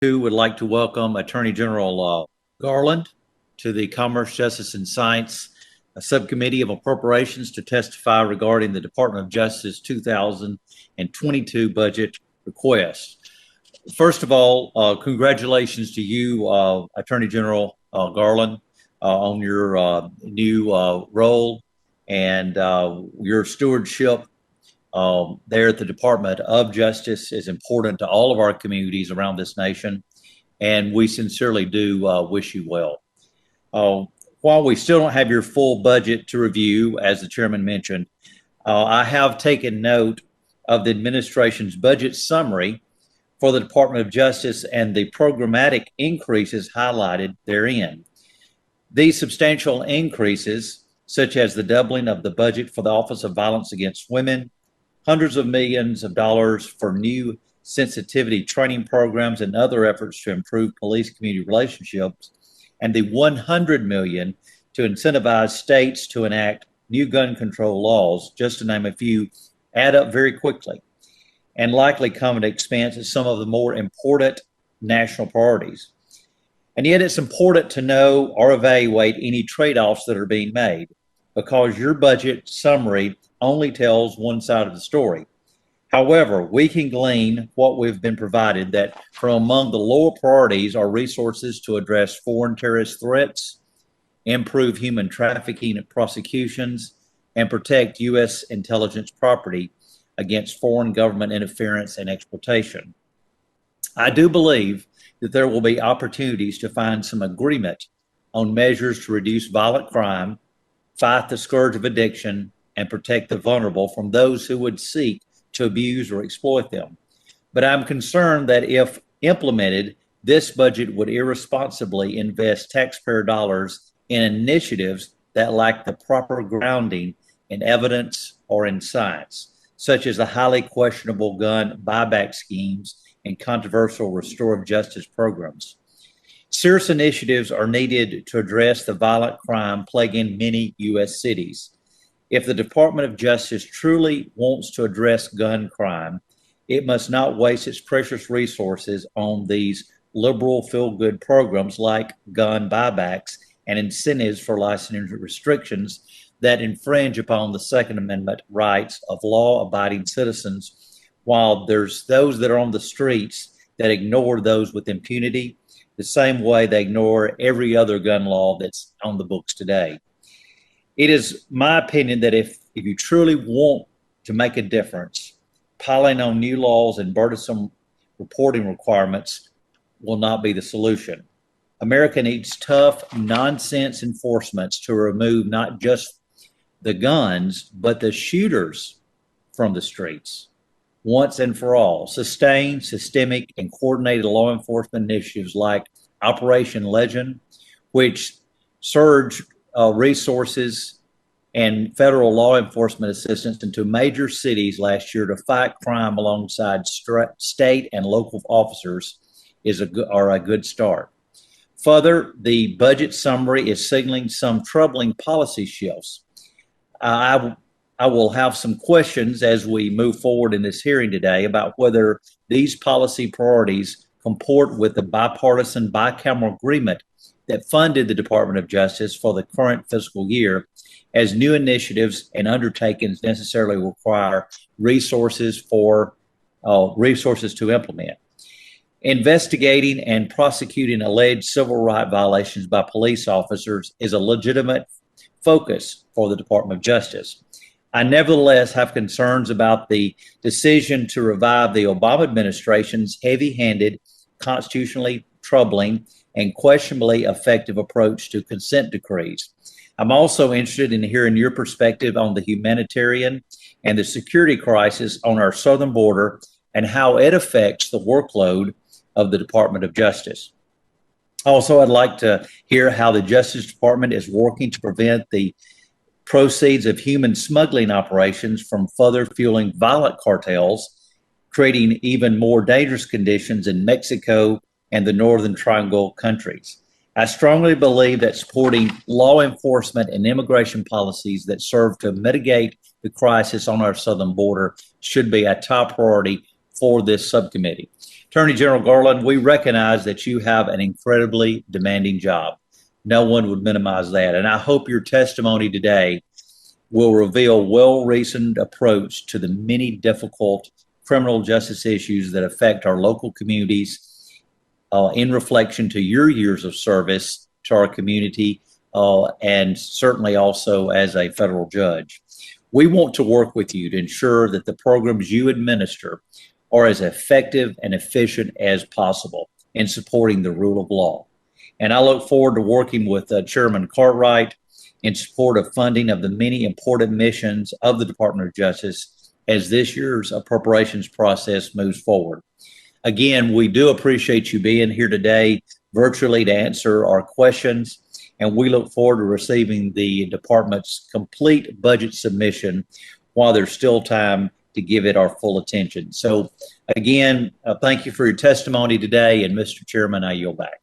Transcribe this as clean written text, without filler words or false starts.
Who would like to welcome Attorney General Garland to the Commerce, Justice, and Science Subcommittee of Appropriations to testify regarding the Department of Justice 2022 budget request. First of all, congratulations to you, Attorney General Garland, on your new role and your stewardship there at the Department of Justice is important to all of our communities around this nation, and we sincerely do wish you well. While we still don't have your full budget to review, as the chairman mentioned, I have taken note of the administration's budget summary for the Department of Justice and the programmatic increases highlighted therein. These substantial increases, such as the doubling of the budget for the Office of Violence Against Women, hundreds of millions of dollars for new sensitivity training programs and other efforts to improve police-community relationships, and the $100 million to incentivize states to enact new gun control laws, just to name a few, add up very quickly and likely come at expense of some of the more important national priorities. And yet it's important to know or evaluate any trade-offs that are being made, because your budget summary only tells one side of the story. However, we can glean what we've been provided that from among the lower priorities are resources to address foreign terrorist threats, improve human trafficking prosecutions, and protect U.S. intelligence property against foreign government interference and exploitation. I do believe that there will be opportunities to find some agreement on measures to reduce violent crime, fight the scourge of addiction, and protect the vulnerable from those who would seek to abuse or exploit them. But I'm concerned that if implemented, this budget would irresponsibly invest taxpayer dollars in initiatives that lack the proper grounding in evidence or in science, such as the highly questionable gun buyback schemes and controversial restorative justice programs. Serious initiatives are needed to address the violent crime plaguing many U.S. cities. If the Department of Justice truly wants to address gun crime, it must not waste its precious resources on these liberal feel-good programs like gun buybacks and incentives for licensing restrictions that infringe upon the Second Amendment rights of law-abiding citizens, while there's those that are on the streets that ignore those with impunity, the same way they ignore every other gun law that's on the books today. It is my opinion that if you truly want to make a difference, piling on new laws and burdensome reporting requirements will not be the solution. America needs tough, nonsense enforcements to remove not just the guns, but the shooters from the streets once and for all. Sustain systemic and coordinated law enforcement initiatives like Operation Legend, which surged resources and federal law enforcement assistance into major cities last year to fight crime alongside state and local officers are a good start. Further, the budget summary is signaling some troubling policy shifts. I will have some questions as we move forward in this hearing today about whether these policy priorities comport with the bipartisan bicameral agreement that funded the Department of Justice for the current fiscal year, as new initiatives and undertakings necessarily require resources to implement. Investigating and prosecuting alleged civil rights violations by police officers is a legitimate focus for the Department of Justice. I nevertheless have concerns about the decision to revive the Obama administration's heavy-handed, constitutionally troubling, and questionably effective approach to consent decrees. I'm also interested in hearing your perspective on the humanitarian and the security crisis on our southern border and how it affects the workload of the Department of Justice. Also, I'd like to hear how the Justice Department is working to prevent the proceeds of human smuggling operations from further fueling violent cartels, creating even more dangerous conditions in Mexico and the Northern Triangle countries. I strongly believe that supporting law enforcement and immigration policies that serve to mitigate the crisis on our southern border should be a top priority for this subcommittee. Attorney General Garland, we recognize that you have an incredibly demanding job. No one would minimize that. And I hope your testimony today will reveal well-reasoned approach to the many difficult criminal justice issues that affect our local communities in reflection to your years of service to our community and certainly also as a federal judge. We want to work with you to ensure that the programs you administer are as effective and efficient as possible in supporting the rule of law. And I look forward to working with Chairman Cartwright in support of funding of the many important missions of the Department of Justice as this year's appropriations process moves forward. Again, we do appreciate you being here today virtually to answer our questions, and we look forward to receiving the department's complete budget submission while there's still time to give it our full attention. So again, thank you for your testimony today, and Mr. Chairman, I yield back.